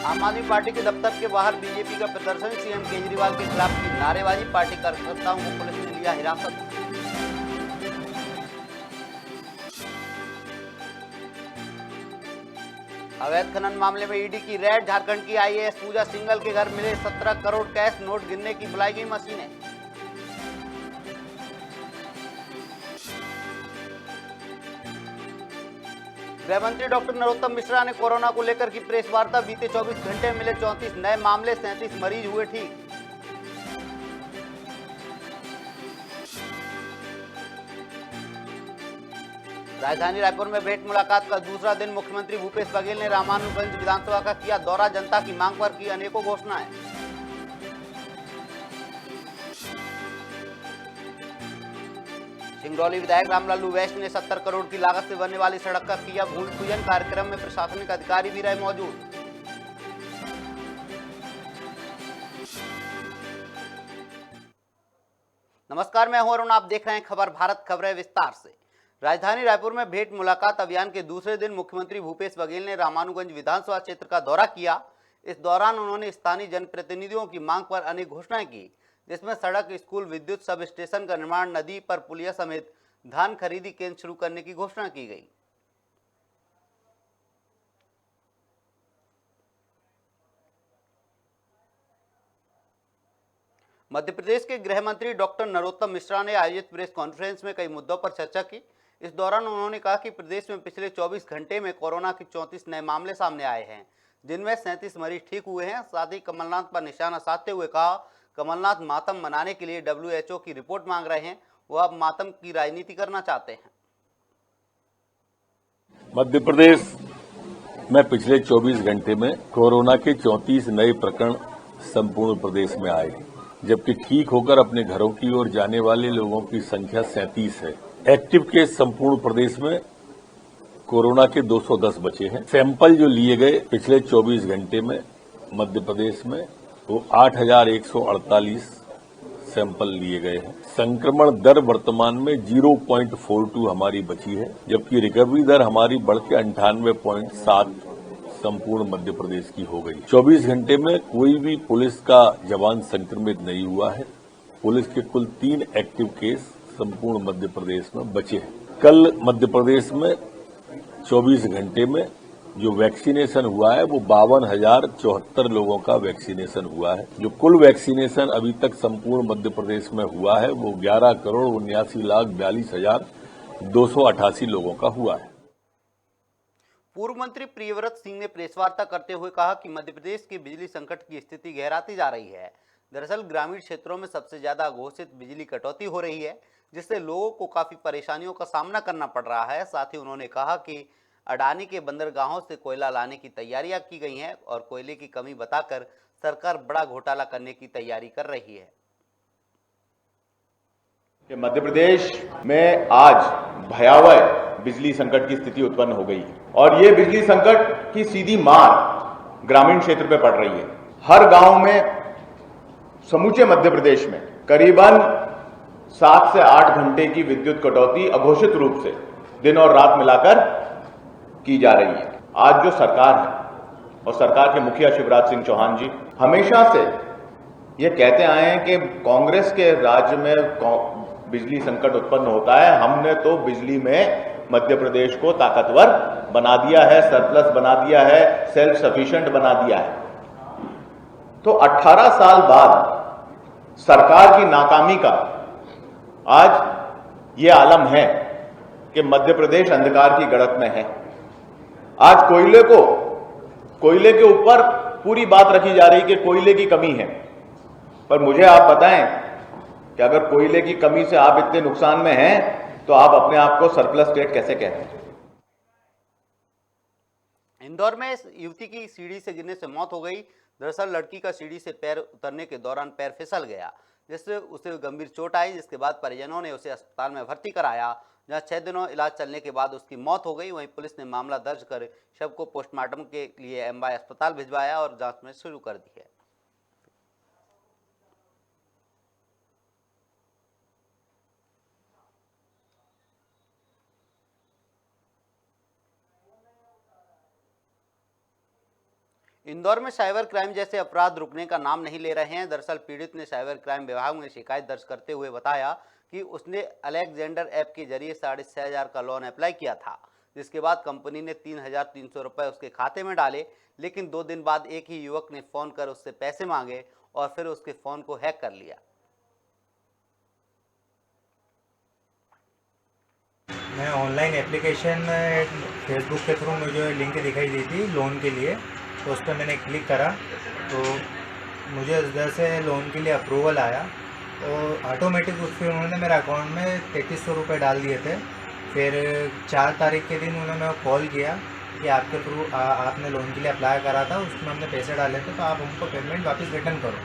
आम आदमी पार्टी के दफ्तर के बाहर बीजेपी का प्रदर्शन, सीएम केजरीवाल के खिलाफ की नारेबाजी, पार्टी कार्यकर्ताओं को पुलिस ने लिया हिरासत। अवैध खनन मामले में ईडी की रेड, झारखंड की आईएएस पूजा सिंघल के घर मिले 17 करोड़ कैश नोट, गिनने की बुलाई गई मशीनें। गृह मंत्री डॉक्टर नरोत्तम मिश्रा ने कोरोना को लेकर की प्रेस वार्ता, बीते 24 घंटे मिले 34 नए मामले, 37 मरीज हुए ठीक। राजधानी रायपुर में भेंट मुलाकात का दूसरा दिन, मुख्यमंत्री भूपेश बघेल ने रामानुजगंज विधानसभा का किया दौरा, जनता की मांग पर की अनेकों घोषणाएं। सिंगरौली विधायक रामलालू वैश्य ने 70 करोड़ की लागत से बनने वाली सड़क का किया भूमि पूजन, कार्यक्रम में प्रशासनिक अधिकारी भी रहे मौजूद। नमस्कार, मैं हूं अरुण, आप देख रहे हैं खबर भारत, खबरें विस्तार से। राजधानी रायपुर में भेंट मुलाकात अभियान के दूसरे दिन मुख्यमंत्री भूपेश बघेल ने रामानुजगंज विधानसभा क्षेत्र का दौरा किया। इस दौरान उन्होंने स्थानीय जनप्रतिनिधियों की मांग पर अनेक घोषणाएं की, जिसमें सड़क, स्कूल, विद्युत सब स्टेशन का निर्माण, नदी पर पुलिया समेत धान खरीदी केंद्र शुरू करने की घोषणा की गई। मध्य प्रदेश के गृह मंत्री डॉक्टर नरोत्तम मिश्रा ने आयोजित प्रेस कॉन्फ्रेंस में कई मुद्दों पर चर्चा की। इस दौरान उन्होंने कहा कि प्रदेश में पिछले 24 घंटे में कोरोना के 34 नए मामले सामने आए हैं, जिनमें 37 मरीज ठीक हुए हैं। साथ ही कमलनाथ पर निशाना साधते हुए कहा, कमलनाथ मातम मनाने के लिए WHO की रिपोर्ट मांग रहे हैं, वो अब मातम की राजनीति करना चाहते हैं। मध्य प्रदेश में पिछले 24 घंटे में कोरोना के 34 नए प्रकरण संपूर्ण प्रदेश में आए, जबकि ठीक होकर अपने घरों की ओर जाने वाले लोगों की संख्या 37 है। एक्टिव केस संपूर्ण प्रदेश में कोरोना के 210 बचे हैं। सैंपल जो लिए गए पिछले 24 घंटे में मध्य प्रदेश में वो 8,148 सैंपल लिए गए हैं। संक्रमण दर वर्तमान में 0.42 हमारी बची है, जबकि रिकवरी दर हमारी बढ़ के 98.7 संपूर्ण मध्य प्रदेश की हो गई। 24 घंटे में कोई भी पुलिस का जवान संक्रमित नहीं हुआ है। पुलिस के कुल 3 एक्टिव केस संपूर्ण मध्य प्रदेश में बचे हैं। कल मध्य प्रदेश में 24 घंटे में जो वैक्सीनेशन हुआ है वो 52,074 लोगों का वैक्सीनेशन हुआ है। जो कुल वैक्सीनेशन अभी तक संपूर्ण मध्य प्रदेश में हुआ है वो 11,79,42,288 लोगों का हुआ है। पूर्व मंत्री प्रियव्रत सिंह ने प्रेस वार्ता करते हुए कहा कि मध्य प्रदेश के बिजली संकट की स्थिति गहराती जा रही है। दरअसल ग्रामीण क्षेत्रों में सबसे ज्यादा घोषित बिजली कटौती हो रही है, जिससे लोगों को काफी परेशानियों का सामना करना पड़ रहा है। साथ ही उन्होंने कहा कि अडानी के बंदरगाहों से कोयला लाने की तैयारियां की गई हैं और कोयले की कमी बताकर सरकार बड़ा घोटाला करने की तैयारी कर रही है। कि मध्य प्रदेश में आज भयावह बिजली संकट की स्थिति उत्पन्न हो गई है और ये बिजली संकट की सीधी मार ग्रामीण क्षेत्र पे पड़ रही है। हर गांव में समूचे मध्य प्रदेश में करीबन 7 से 8 घंटे की विद्युत कटौती अघोषित रूप से दिन और रात मिलाकर की जा रही है। आज जो सरकार है और सरकार के मुखिया शिवराज सिंह चौहान जी हमेशा से ये कहते आए हैं कि कांग्रेस के राज्य में बिजली संकट उत्पन्न होता है, हमने तो बिजली में मध्य प्रदेश को ताकतवर बना दिया है, सरप्लस बना दिया है, सेल्फ सफिशिएंट बना दिया है। तो 18 साल बाद सरकार की नाकामी का आज ये आलम है कि मध्य प्रदेश अंधकार की गड़त में है। आज कोयले के ऊपर पूरी बात रखी जा रही कि कोयले की कमी है, पर मुझे आप बताएं कि अगर कोयले की कमी से आप इतने नुकसान में हैं तो आप अपने आप को सरप्लस स्टेट कैसे कहते हैं? इंदौर में इस युवती की सीढ़ी से गिरने से मौत हो गई। दरअसल लड़की का सीढ़ी से पैर उतरने के दौरान पैर फिसल गया, जिससे उसे गंभीर चोट आई, जिसके बाद परिजनों ने उसे अस्पताल में भर्ती कराया, जहां 6 दिनों इलाज चलने के बाद उसकी मौत हो गई। वहीं पुलिस ने मामला दर्ज कर शव को पोस्टमार्टम के लिए एमवाय अस्पताल भिजवाया और जांच में शुरू कर दी है। इंदौर में साइबर क्राइम जैसे अपराध रुकने का नाम नहीं ले रहे हैं। दरअसल पीड़ित ने साइबर क्राइम विभाग में शिकायत दर्ज करते हुए बताया कि उसने अलेक्जेंडर ऐप के जरिए 6,500 का लोन अप्लाई किया था, जिसके बाद कंपनी ने 3,300 रुपये उसके खाते में डाले। लेकिन 2 दिन बाद एक ही युवक ने फ़ोन कर उससे पैसे मांगे और फिर उसके फ़ोन को हैक कर लिया। मैं ऑनलाइन एप्लीकेशन फेसबुक के थ्रू मुझे लिंक दिखाई दी थी लोन के लिए, तो उस पर मैंने क्लिक करा तो मुझे उधर से लोन के लिए अप्रूवल आया और ऑटोमेटिक उस पर उन्होंने मेरे अकाउंट में 3,300 रुपये डाल दिए थे। फिर 4 तारीख के दिन उन्होंने मेरे को कॉल किया कि आपके थ्रू आपने लोन के लिए अप्लाई करा था, उसमें हमने पैसे डाले थे, तो आप हमको पेमेंट वापस रिटर्न करो।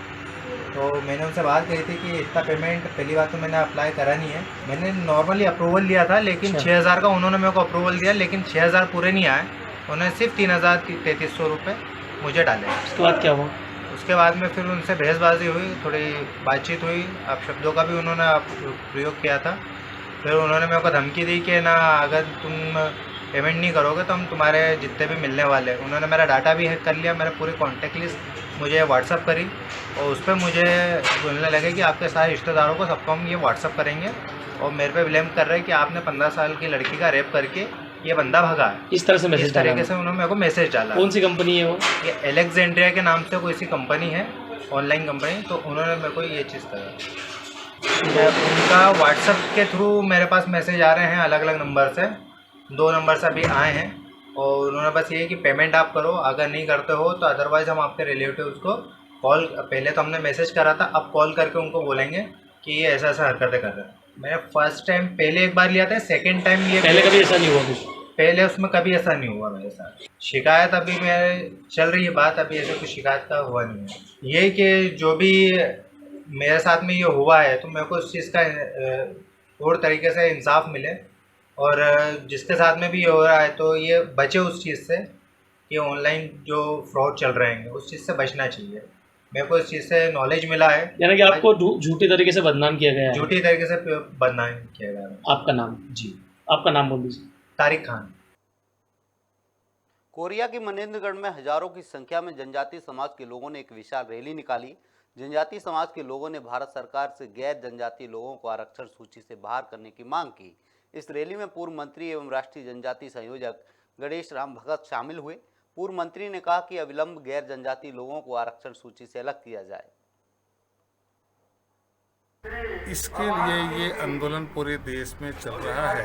तो मैंने उनसे बात करी थी कि इतना पेमेंट पहली बात तो मैंने अप्लाई करा नहीं है, मैंने नॉर्मली अप्रूवल लिया था, लेकिन 6,000 का उन्होंने मेरे को अप्रूवल दिया, लेकिन 6,000 पूरे नहीं आए, उन्होंने सिर्फ 3,300 रुपये मुझे डाले। उसके बाद क्या हुआ? उसके बाद में फिर उनसे बहसबाजी हुई, थोड़ी बातचीत हुई, अब शब्दों का भी उन्होंने प्रयोग किया था। फिर उन्होंने मेरे को धमकी दी कि ना अगर तुम पेमेंट नहीं करोगे तो हम तुम्हारे जितने भी मिलने वाले। उन्होंने मेरा डाटा भी हैक कर लिया, मेरे पूरे कॉन्टैक्ट लिस्ट मुझे व्हाट्सअप करी और उस पर मुझे बोलने लगे कि आपके सारे रिश्तेदारों को सबको हम ये व्हाट्सअप करेंगे और मेरे पे ब्लेम कर रहे हैं कि आपने 15 साल की लड़की का रेप करके ये बंदा भगा है। इस तरह से मैसेज इस तरीके से उन्होंने मेरे को मैसेज डाला। कौन सी कंपनी है वो? ये अलेक्जेंड्रिया के नाम से कोई सी कंपनी है, ऑनलाइन कंपनी, तो उन्होंने मेरे को ये चीज़ करा। उनका व्हाट्सएप के थ्रू मेरे पास मैसेज आ रहे हैं अलग अलग नंबर से, 2 नंबर से अभी आए हैं और उन्होंने बस ये कि पेमेंट आप करो, अगर नहीं करते हो तो अदरवाइज़ हम आपके रिलेटिव्स को कॉल, पहले तो हमने मैसेज करा था, अब कॉल करके उनको बोलेंगे कि ये ऐसा ऐसा हरकतें कर रहे हैं। मैंने फर्स्ट टाइम पहले एक बार लिया था, सेकेंड टाइम ये पहले कभी ऐसा नहीं हुआ कुछ? पहले उसमें कभी ऐसा नहीं हुआ मेरे साथ। शिकायत अभी मेरे चल रही है बात, अभी ऐसे कुछ शिकायत का हुआ नहीं है। ये कि जो भी मेरे साथ में ये हुआ है तो मेरे को उस चीज़ का और तरीके से इंसाफ मिले और जिसके साथ में भी ये हो रहा है तो ये बचे उस चीज़ से कि ऑनलाइन जो फ्रॉड चल रहे हैं उस चीज़ से बचना चाहिए। मेरे को इस चीज़ से नॉलेज मिला है। यानी कि आपको झूठी तरीके से बदनाम किया गया है? झूठी तरीके से बदनाम किया गया है। आपका नाम? जी, आपका नाम बोल दीजिए। तारिक खान। कोरिया के मनेंद्रगढ़ में हजारों की संख्या में जनजातीय समाज के लोगों ने एक विशाल रैली निकाली। जनजातीय समाज के लोगों ने भारत सरकार से गैर जनजातीय लोगों को आरक्षण सूची से बाहर करने की मांग की। इस रैली में पूर्व मंत्री एवं राष्ट्रीय जनजातीय संयोजक गणेश राम भगत शामिल हुए। पूर्व मंत्री ने कहा कि अविलंब गैर जनजातीय लोगों को आरक्षण सूची से अलग किया जाए। इसके लिए ये आंदोलन पूरे देश में चल रहा है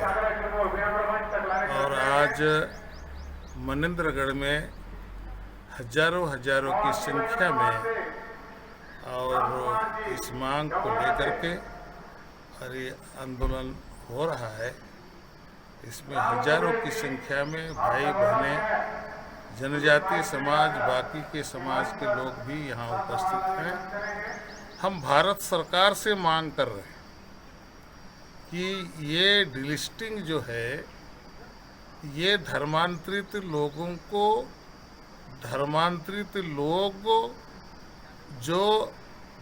और आज मनेंद्रगढ़ में हजारों की संख्या में और इस मांग को लेकर के और ये आंदोलन हो रहा है। इसमें हजारों की संख्या में भाई बहनें, जनजातीय समाज, बाकी के समाज के लोग भी यहाँ उपस्थित हैं। हम भारत सरकार से मांग कर रहे हैं कि ये डिलिस्टिंग जो है ये धर्मांतरित लोगों को, धर्मांतरित लोग जो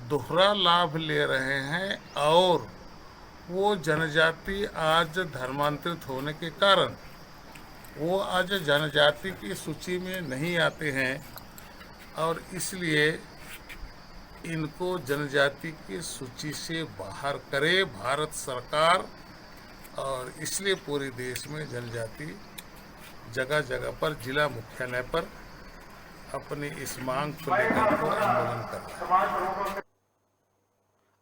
दोहरा लाभ ले रहे हैं और वो जनजाति आज धर्मांतरित होने के कारण वो आज जनजाति की सूची में नहीं आते हैं और इसलिए इनको जनजाति की सूची से बाहर करे भारत सरकार। और इसलिए पूरे देश में जनजाति जगह जगह पर, जिला मुख्यालय पर अपनी इस मांग को लेकर को आंदोलन कर रहा है।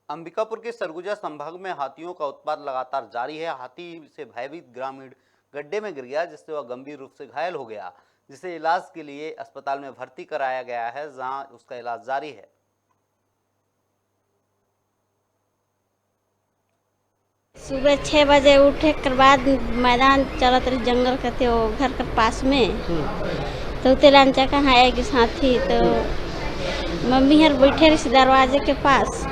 अंबिकापुर के सरगुजा संभाग में हाथियों का उत्पात लगातार जारी है। हाथी से भयभीत ग्रामीण गड्ढे में गिर गया, जिससे वह गंभीर रूप से घायल हो गया, जिसे इलाज के लिए अस्पताल में भर्ती कराया गया है, जहां उसका इलाज जारी है। सुबह 6 बजे उठे के बाद मैदान चलत रही, जंगल के थे वो घर के पास में, तो तेलांचा कहाँ आएगी साथी, तो मम्मी हर बैठे रही दरवाजे के पास,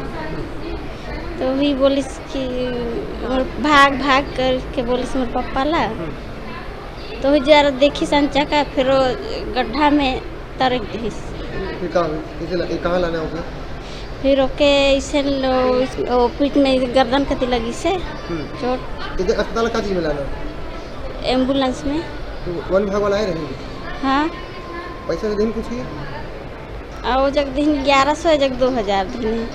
तो भी बोलिस कि भाग कर के बोलिस मेरे पापा ला, तो जरा देखी संचा का, फिर गड्ढा में तरक दिस। कहाँ लाना होगा? फिर ओके इसे पीठ में गर्दन कती लगी से चोट। इधर अस्पताल का चीज में लाना? एम्बुलेंस में। तो वन विभाग वाला आए रहेंगे? हाँ। पैसा नहीं कुछ ही? और वो जग दिन 1100 जग 2000 दिन।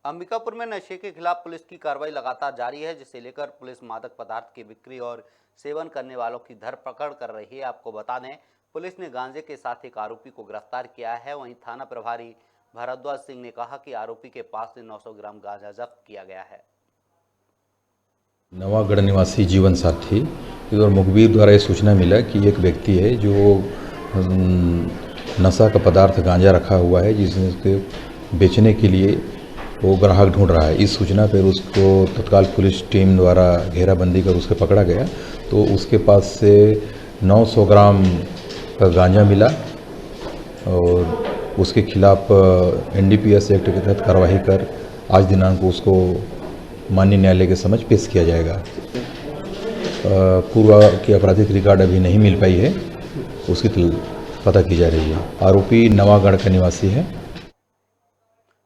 अंबिकापुर में नशे के खिलाफ पुलिस की कार्रवाई लगातार जारी है, जिसे लेकर पुलिस मादक पदार्थ की बिक्री और सेवन करने वालों की धरपकड़ कर रही है। आपको बता दें, पुलिस ने गांजे के साथ एक आरोपी को गिरफ्तार किया है। वहीं थाना प्रभारी भारद्वाज सिंह ने कहा कि आरोपी के पास से 900 ग्राम गांजा जब्त किया गया है। नवागढ़ निवासी जीवन साथी और मुखबिर द्वारा ये सूचना मिला कि एक व्यक्ति है जो नशा का पदार्थ गांजा रखा हुआ है, जिसके बेचने के लिए वो ग्राहक ढूंढ रहा है। इस सूचना पर उसको तत्काल पुलिस टीम द्वारा घेराबंदी कर उसके पकड़ा गया। तो उसके पास से 900 ग्राम का गांजा मिला और उसके खिलाफ NDPS एक्ट के तहत कार्रवाई कर आज दिनांक को उसको माननीय न्यायालय के समक्ष पेश किया जाएगा। पूर्व की आपराधिक रिकॉर्ड अभी नहीं मिल पाई है, उसकी पता की जा रही है। आरोपी नवागढ़ का निवासी है।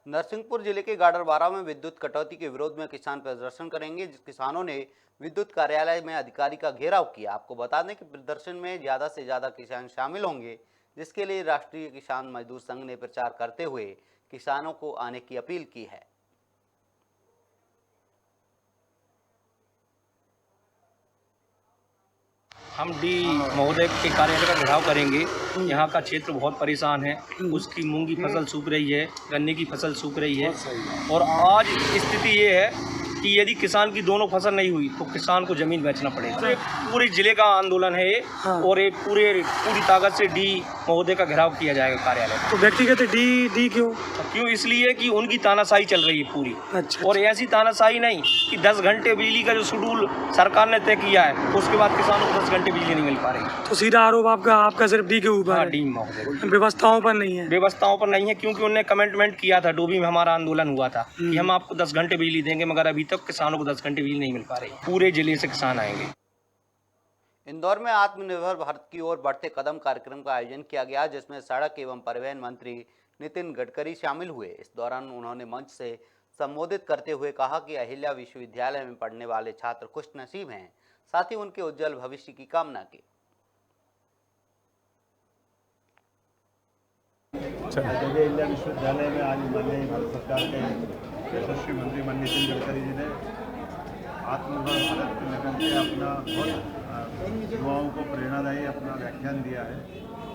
नरसिंहपुर जिले के गाडरवारा में विद्युत कटौती के विरोध में किसान प्रदर्शन करेंगे। जिस किसानों ने विद्युत कार्यालय में अधिकारी का घेराव किया। आपको बता दें कि प्रदर्शन में ज़्यादा से ज़्यादा किसान शामिल होंगे, जिसके लिए राष्ट्रीय किसान मजदूर संघ ने प्रचार करते हुए किसानों को आने की अपील की है। हम डी महोदय के कार्यालय का घेराव करेंगे। यहाँ का क्षेत्र बहुत परेशान है, उसकी मूंग की फसल सूख रही है, गन्ने की फसल सूख रही है और आज स्थिति ये है कि यदि किसान की दोनों फसल नहीं हुई तो किसान को ज़मीन बेचना पड़ेगा। तो पूरे ज़िले का आंदोलन है ये और ये पूरी ताकत से डी महोदय का घेराव किया जाएगा कार्यालय। तो व्यक्तिगत डी क्यों? इसलिए कि उनकी तानाशाही चल रही है पूरी। अच्छा। और ऐसी तानाशाही नहीं कि 10 घंटे बिजली का जो शेड्यूल सरकार ने तय किया है, उसके बाद किसानों को 10 घंटे बिजली नहीं मिल पा रही। तो सीधा आरोप आपका सिर्फ डी के ऊपर है? डी महोदय व्यवस्थाओं पर नहीं है? व्यवस्थाओं पर नहीं है, क्योंकि उन्होंने कमिटमेंट किया था। डोभी में हमारा आंदोलन हुआ था कि हम आपको 10 घंटे बिजली देंगे, मगर अभी तक किसानों को 10 घंटे बिजली नहीं मिल पा रही। पूरे जिले से किसान आएंगे। इंदौर में आत्मनिर्भर भारत की ओर बढ़ते कदम कार्यक्रम का आयोजन किया गया, जिसमें सड़क एवं परिवहन मंत्री नितिन गडकरी शामिल हुए। इस दौरान उन्होंने मंच से संबोधित करते हुए कहा कि अहिल्या विश्वविद्यालय में पढ़ने वाले छात्र खुशनसीब हैं, साथ ही उनके उज्जवल भविष्य की कामना की। अहिल्या विश्वविद्यालय में आज माननीय भारत सरकार के यशस्वी मंत्री माननीय नितिन गडकरी जी ने आत्मनिर्भर भारत के लगन से अपना बहुत युवाओं को प्रेरणादायी अपना व्याख्यान दिया है।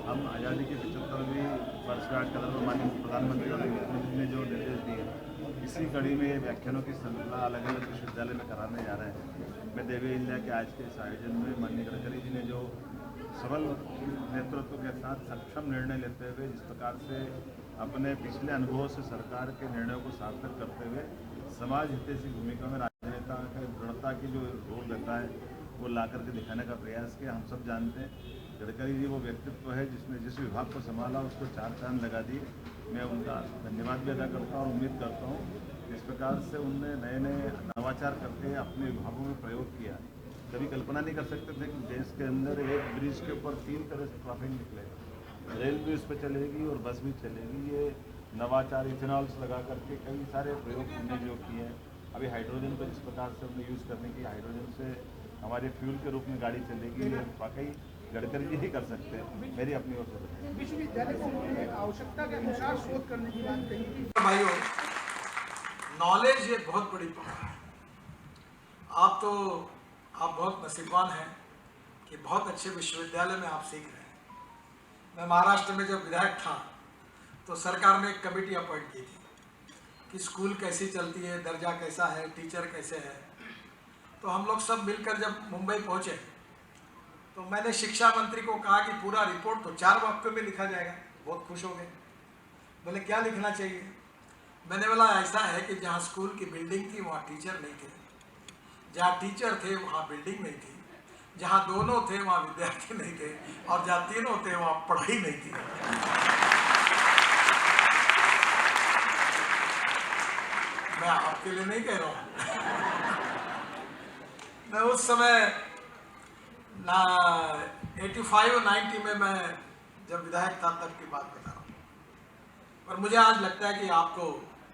हम आज़ादी की 75वीं वर्षगांठ के दौरान माननीय प्रधानमंत्री और मुख्यमंत्री ने जो निर्देश दिए, इसी कड़ी में ये व्याख्यानों की श्रृंखला अलग अलग विश्वविद्यालय में कराने जा रहे हैं। मैं देवी अहिल्या के आज के इस आयोजन में माननीय गडकरी जी ने जो सबल नेतृत्व के साथ सक्षम निर्णय लेते हुए जिस प्रकार से अपने पिछले अनुभवों से सरकार के निर्णयों को सार्थक करते हुए समाज हितैषी भूमिका में राजनेता का दृढ़ता की जो रोल रहता है वो ला करके दिखाने का प्रयास किया। हम सब जानते हैं गडकरी जी वो व्यक्तित्व है जिसने जिस विभाग को संभाला उसको 4 चांद लगा दिए। मैं उनका धन्यवाद भी अदा करता हूँ और उम्मीद करता हूँ इस प्रकार से उनने नए नए नवाचार करके अपने विभागों में प्रयोग किया। कभी कल्पना नहीं कर सकते थे कि देश के अंदर एक ब्रिज के ऊपर 3 तरह से ट्रैफिक निकलेगा, रेल भी उस पर चलेगी और बस भी चलेगी। ये नवाचार इथेनॉल्स लगा करके कई सारे प्रयोग हमने जो किए हैं। अभी हाइड्रोजन को जिस प्रकार से हमने यूज़ करने की, हाइड्रोजन से हमारे फ्यूल के रूप में गाड़ी चलेगी, ये वाकई गडकरी जी ही कर सकते हैं। मेरी अपनी ओर से विश्वविद्यालय को आवश्यकता के अनुसार शोध करने की बात कही। भाइयों, नॉलेज ये बहुत बड़ी पावर है। आप बहुत नसीबवान हैं कि बहुत अच्छे विश्वविद्यालय में आप सीख रहे हैं। मैं महाराष्ट्र में जब विधायक था तो सरकार ने एक कमेटी अपॉइंट की थी कि स्कूल कैसी चलती है, दर्जा कैसा है, टीचर कैसे है। तो हम लोग सब मिलकर जब मुंबई पहुंचे तो मैंने शिक्षा मंत्री को कहा कि पूरा रिपोर्ट तो 4 वाक्यों में लिखा जाएगा। बहुत खुश हो गए, बोले क्या लिखना चाहिए। मैंने बोला ऐसा है कि जहाँ स्कूल की बिल्डिंग थी वहाँ टीचर नहीं थे, जहाँ टीचर थे वहाँ बिल्डिंग नहीं थी, जहाँ दोनों थे वहाँ विद्यार्थी नहीं थे, और जहाँ तीनों थे वहाँ पढ़ाई नहीं थी। मैं आपके लिए नहीं कह रहा हूँ। मैं उस समय 85 और 90 में मैं जब विधायक था तब की बात बता रहा हूँ। पर मुझे आज लगता है कि आपको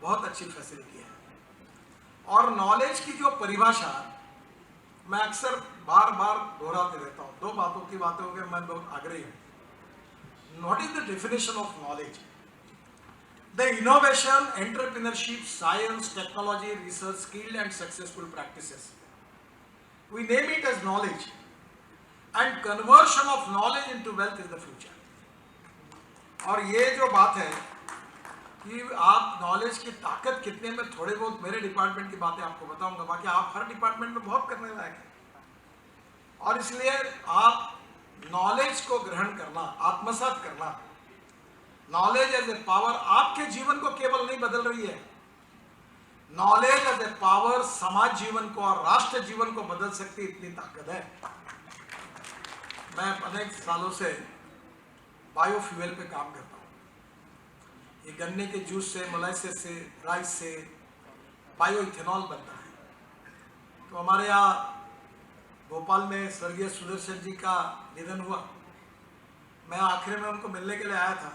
बहुत अच्छी फैसिलिटी है। और नॉलेज की जो परिभाषा मैं अक्सर बार बार दोहराते रहता हूँ। 2 बातों की बातें हो गई, मैं बहुत आग्रही हूँ। what is the definition of knowledge? The innovation, entrepreneurship, science, technology, research, skilled and successful practices. We name it as knowledge. And conversion of knowledge into wealth is the future. और ये जो बात है कि आप नॉलेज की ताकत कितने में, थोड़े बहुत मेरे डिपार्टमेंट की बातें आपको बताऊंगा, बाकी आप हर डिपार्टमेंट में बहुत करने लायक है। और इसलिए आप नॉलेज को ग्रहण करना, आत्मसात करना, नॉलेज एज ए पावर आपके जीवन को केवल नहीं बदल रही है, नॉलेज एज ए पावर समाज जीवन को और राष्ट्र जीवन को बदल सकती इतनी ताकत है। मैं अनेक सालों से बायोफ्यूल पे काम करता हूँ। ये गन्ने के जूस से, मोलाइसिस से, राइस से बायो इथेनॉल बनता है। तो हमारे यहाँ भोपाल में स्वर्गीय सुदर्शन जी का निधन हुआ। मैं आखिर में उनको मिलने के लिए आया था,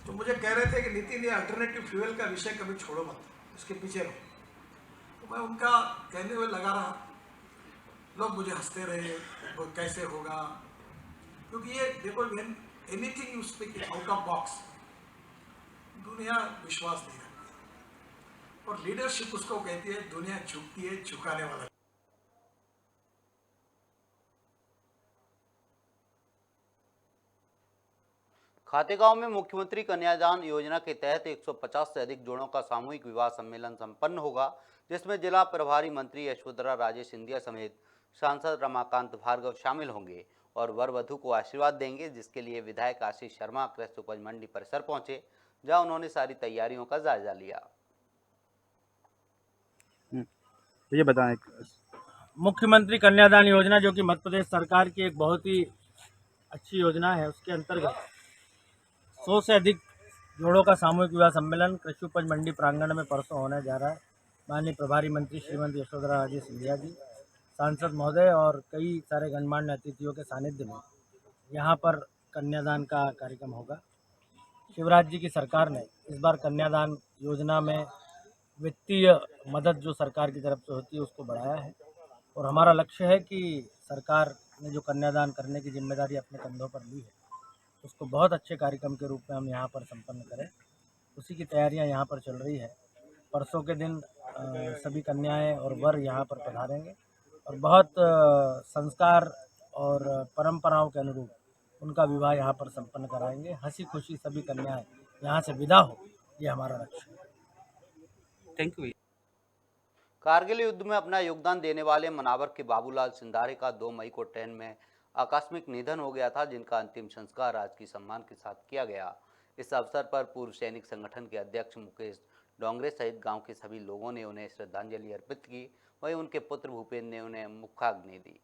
तो मुझे कह रहे थे कि नितिन, ये अल्टरनेटिव फ्यूल का विषय कभी छोड़ो मत, इसके पीछे रहो। तो मैं उनका कहने हुए लगा रहा, लोग मुझे हंसते रहे, वो कैसे होगा, क्योंकि ये देखो, anything you speak out of box, दुनिया विश्वास नहीं रखती, और लीडरशिप उसको कहती है दुनिया झुकती है झुकाने वाला। खातेगांव में मुख्यमंत्री कन्यादान योजना के तहत 150 से अधिक जोड़ों का सामूहिक विवाह सम्मेलन संपन्न होगा, जिसमें जिला प्रभारी मंत्री यशोधरा राजे सिंधिया समेत सांसद रमाकांत भार्गव शामिल होंगे और वर वधू को आशीर्वाद देंगे, जिसके लिए विधायक आशीष शर्मा कृषि उपज मंडी परिसर पहुंचे, जहां उन्होंने सारी तैयारियों का जायजा लिया। तो ये बताएं, मुख्यमंत्री कन्यादान योजना जो कि मध्य प्रदेश सरकार की एक बहुत ही अच्छी योजना है, उसके अंतर्गत 100 से अधिक जोड़ों का सामूहिक विवाह सम्मेलन कृषि उपज मंडी प्रांगण में परसों होने जा रहा है। माननीय प्रभारी मंत्री श्रीमती यशोधरा राजे सिंधिया जी, सांसद महोदय और कई सारे गणमान्य अतिथियों के सानिध्य में यहाँ पर कन्यादान का कार्यक्रम होगा। शिवराज जी की सरकार ने इस बार कन्यादान योजना में वित्तीय मदद जो सरकार की तरफ से होती है उसको बढ़ाया है, और हमारा लक्ष्य है कि सरकार ने जो कन्यादान करने की जिम्मेदारी अपने कंधों पर ली है, उसको बहुत अच्छे कार्यक्रम के रूप में हम यहाँ पर संपन्न करें। उसी की तैयारियाँ यहाँ पर चल रही है। परसों के दिन सभी कन्याएं और वर यहाँ पर पधारेंगे और बहुत संस्कार और परंपराओं के अनुरूप उनका विवाह यहाँ पर संपन्न कराएंगे। हंसी खुशी सभी कन्याएं यहाँ से विदा हो, ये हमारा लक्ष्य है। Thank you. कारगिल युद्ध में अपना योगदान देने वाले मनावर के बाबूलाल सिंधारे का 2 मई को ट्रेन में आकस्मिक निधन हो गया था, जिनका अंतिम संस्कार राजकीय सम्मान के साथ किया गया। इस अवसर पर पूर्व सैनिक संगठन के अध्यक्ष मुकेश डोंगरे सहित गांव के सभी लोगों ने उन्हें श्रद्धांजलि अर्पित की। वहीं उनके पुत्र भूपेंद्र ने उन्हें मुखाग्नि दी।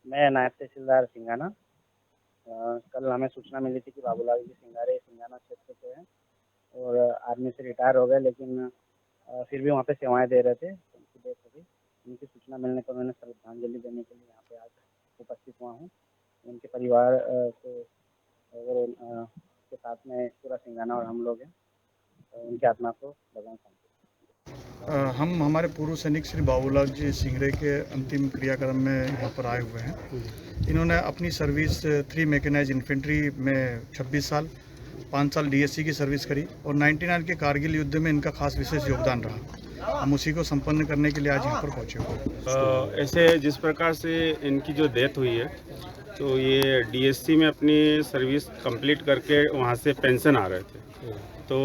मैं नायब तहसीलदार सिंगाना, कल हमें सूचना मिली थी कि बाबूलाल जी सिंगारे सिंगाना क्षेत्र से हैं और आर्मी से रिटायर हो गए, लेकिन फिर भी वहाँ पे सेवाएं दे रहे थे। उनकी डेथ हो गई। उनकी सूचना मिलने पर मैंने श्रद्धांजलि देने के लिए यहाँ पे आज उपस्थित हुआ हूँ। उनके परिवार को और के साथ में पूरा सिंगाना और हम लोग हैं, उनकी आत्मा को भगवान शांति। हम हमारे पूर्व सैनिक श्री बाबूलाल जी सिंगरे के अंतिम क्रियाक्रम में यहाँ पर आए हुए हैं। इन्होंने अपनी सर्विस 3 मैकेनाइज्ड इन्फेंट्री में 26 साल, 5 साल डीएससी की सर्विस करी और 99 के कारगिल युद्ध में इनका खास विशेष योगदान रहा। हम उसी को संपन्न करने के लिए आज यहाँ पर पहुँचे हुए। ऐसे जिस प्रकार से इनकी जो डेथ हुई है, तो ये डीएससी में अपनी सर्विस कंप्लीट करके वहाँ से पेंशन आ रहे थे, तो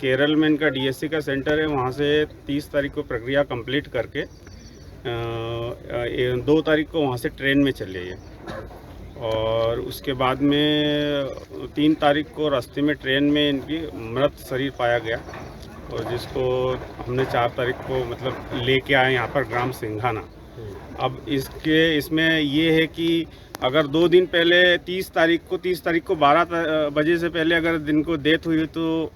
केरल में इनका डीएससी का सेंटर है, वहाँ से 30 तारीख को प्रक्रिया कंप्लीट करके 2 तारीख को वहाँ से ट्रेन में चले गए और उसके बाद में 3 तारीख को रास्ते में ट्रेन में इनकी मृत शरीर पाया गया और जिसको हमने 4 तारीख को मतलब लेके आए यहाँ पर ग्राम सिंघाना। अब इसमें ये है कि अगर 2 दिन पहले 30 तारीख को 12 बजे से पहले अगर दिन को डेथ हुई तो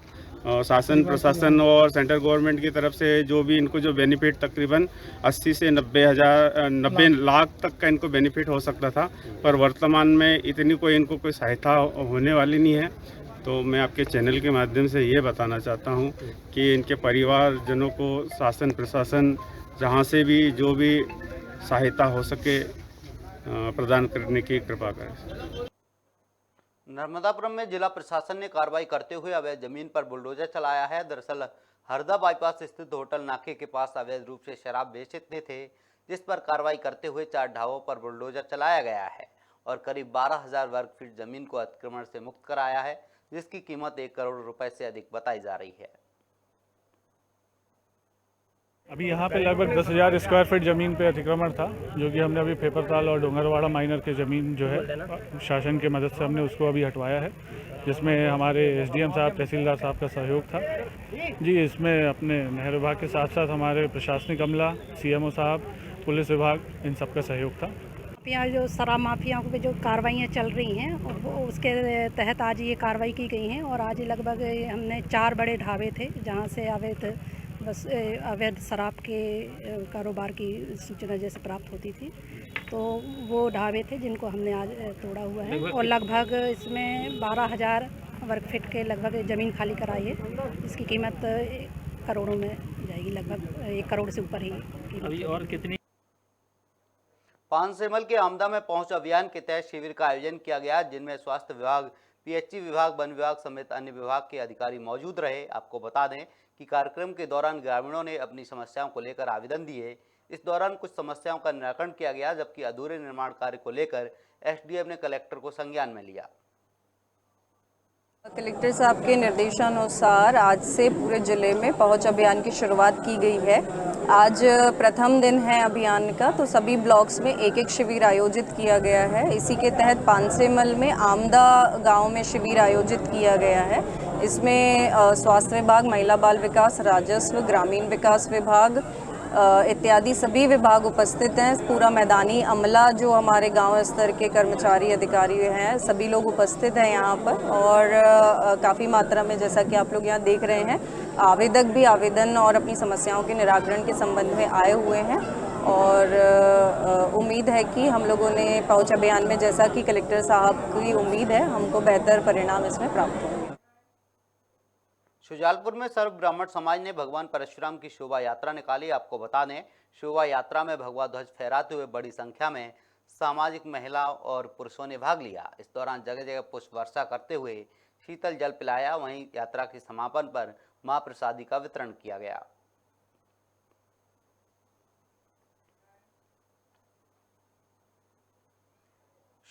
शासन प्रशासन और सेंट्रल गवर्नमेंट की तरफ से जो भी इनको जो बेनिफिट तकरीबन 80 से 90 लाख तक का इनको बेनिफिट हो सकता था, पर वर्तमान में इतनी कोई इनको कोई सहायता होने वाली नहीं है। तो मैं आपके चैनल के माध्यम से ये बताना चाहता हूँ कि इनके परिवारजनों को शासन प्रशासन जहाँ से भी जो भी सहायता हो सके प्रदान करने की कृपा करें। नर्मदापुरम में जिला प्रशासन ने कार्रवाई करते हुए अवैध जमीन पर बुलडोजर चलाया है। दरअसल हरदा बाईपास स्थित होटल नाके के पास अवैध रूप से शराब बेचते थे, जिस पर कार्रवाई करते हुए 4 ढाबों पर बुलडोजर चलाया गया है और करीब 12,000 वर्ग फीट जमीन को अतिक्रमण से मुक्त कराया है, जिसकी कीमत 1 करोड़ रुपए से अधिक बताई जा रही है। अभी यहाँ पे लगभग 10,000 स्क्वायर फीट ज़मीन पे अतिक्रमण था, जो कि हमने अभी पेपरताल और डोंगरवाड़ा माइनर के ज़मीन जो है शासन की मदद से हमने उसको अभी हटवाया है, जिसमें हमारे एसडीएम साहब, तहसीलदार साहब का सहयोग था जी। इसमें अपने नहर विभाग के साथ साथ हमारे प्रशासनिक अमला, सीएमओ साहब, पुलिस विभाग, इन सब का सहयोग था। यहाँ जो शराब माफियाओं पे जो कार्रवाइयाँ चल रही हैं और उसके तहत आज ये कार्रवाई की गई हैं और आज लगभग हमने 4 बड़े ढाबे थे जहाँ से अवैध शराब के कारोबार की सूचना जैसे प्राप्त होती थी, तो वो ढाबे थे जिनको हमने आज तोड़ा हुआ है और लगभग इसमें 12,000 वर्ग फीट के लगभग ज़मीन खाली कराई है। इसकी कीमत करोड़ों में जाएगी, लगभग 1 करोड़ से ऊपर ही कीमत। और कितनी? पानसेमल के आमदा में पहुंच अभियान के तहत शिविर का आयोजन किया गया, जिनमें स्वास्थ्य विभाग, पीएचई विभाग, वन विभाग समेत अन्य विभाग के अधिकारी मौजूद रहे। आपको बता दें कि कार्यक्रम के दौरान ग्रामीणों ने अपनी समस्याओं को लेकर आवेदन दिए। इस दौरान कुछ समस्याओं का निराकरण किया गया, जबकि अधूरे निर्माण कार्य को लेकर एसडीएम ने कलेक्टर को संज्ञान में लिया। कलेक्टर साहब के निर्देशानुसार आज से पूरे जिले में पहुंच अभियान की शुरुआत की गई है। आज प्रथम दिन है अभियान का, तो सभी ब्लॉक्स में एक शिविर आयोजित किया गया है। इसी के तहत पानसेमल में आमदा गांव में शिविर आयोजित किया गया है। इसमें स्वास्थ्य विभाग, महिला बाल विकास, राजस्व, ग्रामीण विकास विभाग इत्यादि सभी विभाग उपस्थित हैं। पूरा मैदानी अमला जो हमारे गांव स्तर के कर्मचारी अधिकारी हैं, सभी लोग उपस्थित हैं यहाँ पर और काफ़ी मात्रा में, जैसा कि आप लोग यहाँ देख रहे हैं, आवेदक भी आवेदन और अपनी समस्याओं के निराकरण के संबंध में आए हुए हैं और उम्मीद है कि हम लोगों ने पहुंच अभियान में, जैसा कि कलेक्टर साहब की उम्मीद है, हमको बेहतर परिणाम इसमें प्राप्त होंगे। शुजालपुर में सर्व ब्राह्मण समाज ने भगवान परशुराम की शोभा यात्रा निकाली। आपको बता दें, शोभा यात्रा में भगवा ध्वज फहराते हुए बड़ी संख्या में सामाजिक महिलाओं और पुरुषों ने भाग लिया। इस दौरान जगह जगह पुष्प वर्षा करते हुए शीतल जल पिलाया। वहीं यात्रा के समापन पर मां प्रसादी का वितरण किया गया।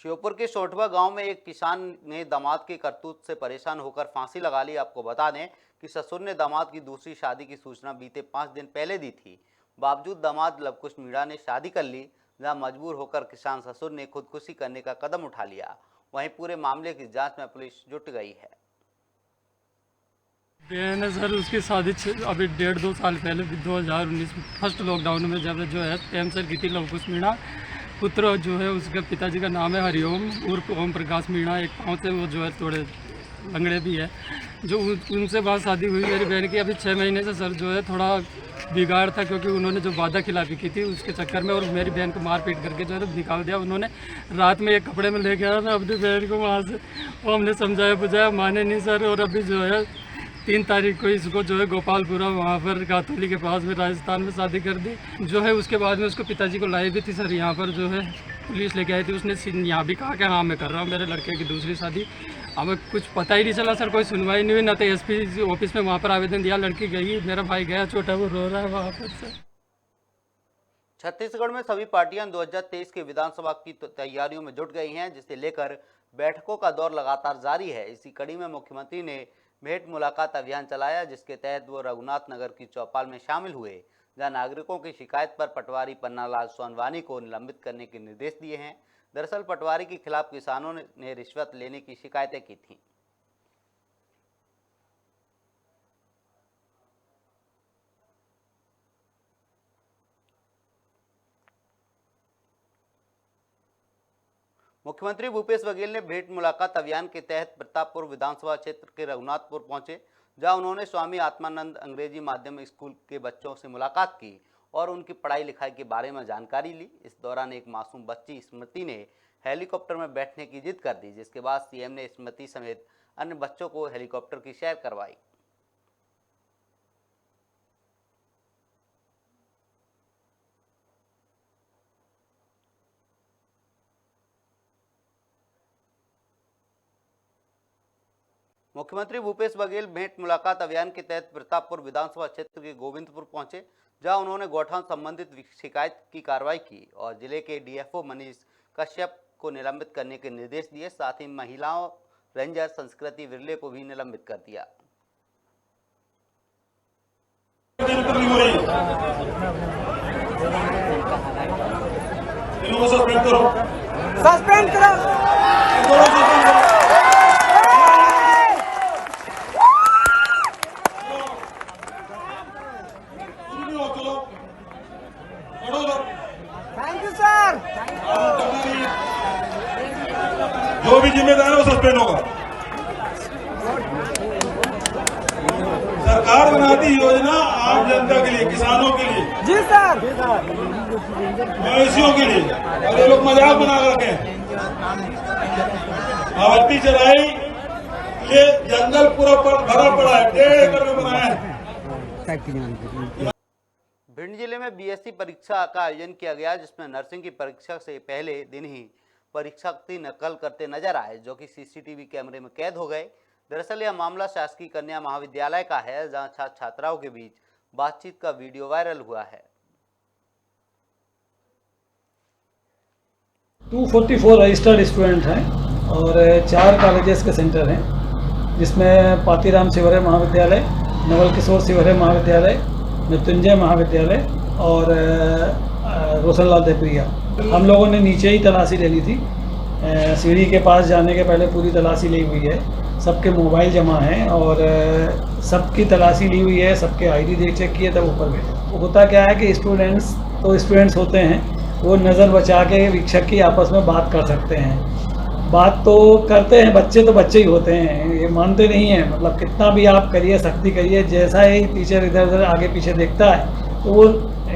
श्योपुर के सोठवा गांव में एक किसान ने दामाद के करतूत से परेशान होकर फांसी लगा ली। आपको बता दें कि ससुर ने दामाद की दूसरी शादी की सूचना बीते 5 दिन पहले दी थी। बावजूद दामाद लवकुश मीणा ने शादी कर ली, जहां मजबूर होकर किसान ससुर ने खुदकुशी करने का कदम उठा लिया। वहीं पूरे मामले की जांच में पुलिस जुट गई है। मैंने सर उसकी शादी अभी 1.5-2 साल पहले 2019 फर्स्ट लॉकडाउन में जब जो है कैंसर की थी लवकुश मीणा, पुत्र जो है उसके पिताजी का नाम है हरिओम उर्फ ओम प्रकाश मीणा। एक पाँव से वो जो है थोड़े लंगड़े भी है। जो उनसे बात शादी हुई मेरी बहन की, अभी 6 महीने से सर जो है थोड़ा बिगाड़ था, क्योंकि उन्होंने जो वादा खिलाफी की थी उसके चक्कर में, और मेरी बहन को मार पीट करके जो है निकाल दिया उन्होंने। रात में एक कपड़े में लेके आया था अपनी बहन को वहाँ से, वो हमने समझाया बुझाया, माने नहीं सर। और अभी जो है 3 तारीख को इसको जो है गोपालपुरा वहाँ पर गातोली के पास में राजस्थान में शादी कर दी। जो है उसके बाद में उसको पिताजी को लाई भी थी सर, यहाँ पर जो है पुलिस लेके आई थी। उसने यहाँ भी कहा कि हाँ मैं कर रहा हूँ मेरे लड़के की दूसरी शादी। हमें कुछ पता ही नहीं चला सर, कोई सुनवाई नहीं हुई, ना तो एसपी ऑफिस में वहाँ पर आवेदन दिया, लड़की गई, मेरा भाई गया छोटा, वो रो रहा है वहाँ पर सर। छत्तीसगढ़ में सभी पार्टियां 2023 के विधानसभा की तैयारियों में जुट गई हैं, जिसे लेकर बैठकों का दौर लगातार जारी है। इसी कड़ी में मुख्यमंत्री ने भेंट मुलाकात अभियान चलाया, जिसके तहत वो रघुनाथ नगर की चौपाल में शामिल हुए, जहां नागरिकों की शिकायत पर पटवारी पन्नालाल सोनवानी को निलंबित करने के निर्देश दिए हैं। दरअसल पटवारी के खिलाफ किसानों ने रिश्वत लेने की शिकायतें की थीं। मुख्यमंत्री भूपेश बघेल ने भेंट मुलाकात अभियान के तहत प्रतापपुर विधानसभा क्षेत्र के रघुनाथपुर पहुंचे, जहां उन्होंने स्वामी आत्मानंद अंग्रेजी माध्यम स्कूल के बच्चों से मुलाकात की और उनकी पढ़ाई लिखाई के बारे में जानकारी ली। इस दौरान एक मासूम बच्ची स्मृति ने हेलीकॉप्टर में बैठने की जिद कर दी, जिसके बाद सीएम ने स्मृति समेत अन्य बच्चों को हेलीकॉप्टर की सैर करवाई। मुख्यमंत्री भूपेश बघेल भेंट मुलाकात अभियान के तहत प्रतापपुर विधानसभा क्षेत्र के गोविंदपुर पहुंचे, जहां उन्होंने गौठान संबंधित शिकायत की कार्रवाई की और जिले के डीएफओ मनीष कश्यप को निलंबित करने के निर्देश दिए। साथ ही महिलाओं रेंजर संस्कृति विरले को भी निलंबित कर दिया। सस्पेंड करो। Thank you sir. जो भी जिम्मेदार है वो सस्पेंड होगा। सरकार बनाती योजना आम जनता के लिए, किसानों के लिए। जी सर। मवेशियों के लिए। अरे लोग मजाक बना कर रखे। आवाती चराई ये जंगल पूरा भरा पड़ा है, 1.5 एकड़ में बनाया है। भिंड जिले में बीएससी परीक्षा का आयोजन किया गया, जिसमें नर्सिंग की परीक्षा से पहले दिन ही परीक्षार्थी नकल करते नजर आए, जो कि सीसीटीवी कैमरे में कैद हो गए। दरअसल यह मामला शासकीय कन्या महाविद्यालय का है, जहां छात्र छात्राओं के बीच बातचीत का वीडियो वायरल हुआ है। 244 रजिस्टर्ड स्टूडेंट हैं और 4 कॉलेजेस के सेंटर हैं, जिसमें पातीराम शिवहरे महाविद्यालय, नवल किशोर शिवहरे महाविद्यालय, मृत्युंजय महाविद्यालय और रोशनलाल देवप्रिया। हम लोगों ने नीचे ही तलाशी ले ली थी, सीढ़ी के पास जाने के पहले पूरी तलाशी ली हुई है। सबके मोबाइल जमा हैं और सबकी तलाशी ली हुई है, सबके आईडी देख चेक किए तब ऊपर गए। होता क्या है कि स्टूडेंट्स होते हैं, वो नज़र बचा के शिक्षक की आपस में बात कर सकते हैं। बात तो करते हैं, बच्चे तो बच्चे ही होते हैं, ये मानते नहीं हैं। मतलब कितना भी आप करिए, सख्ती करिए, जैसा ही टीचर इधर उधर आगे पीछे देखता है तो वो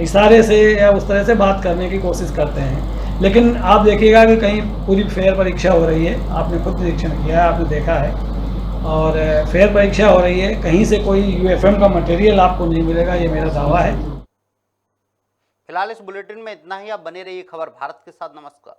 इशारे से या उस तरह से बात करने की कोशिश करते हैं। लेकिन आप देखिएगा कि कहीं पूरी फेयर परीक्षा हो रही है, आपने खुद निरीक्षण किया है, आपने देखा है, और फेयर परीक्षा हो रही है, कहीं से कोई यूएफएम का मटेरियल आपको नहीं मिलेगा, ये मेरा दावा है। फिलहाल इस बुलेटिन में इतना ही। आप बने रहिए खबर भारत के साथ। नमस्कार।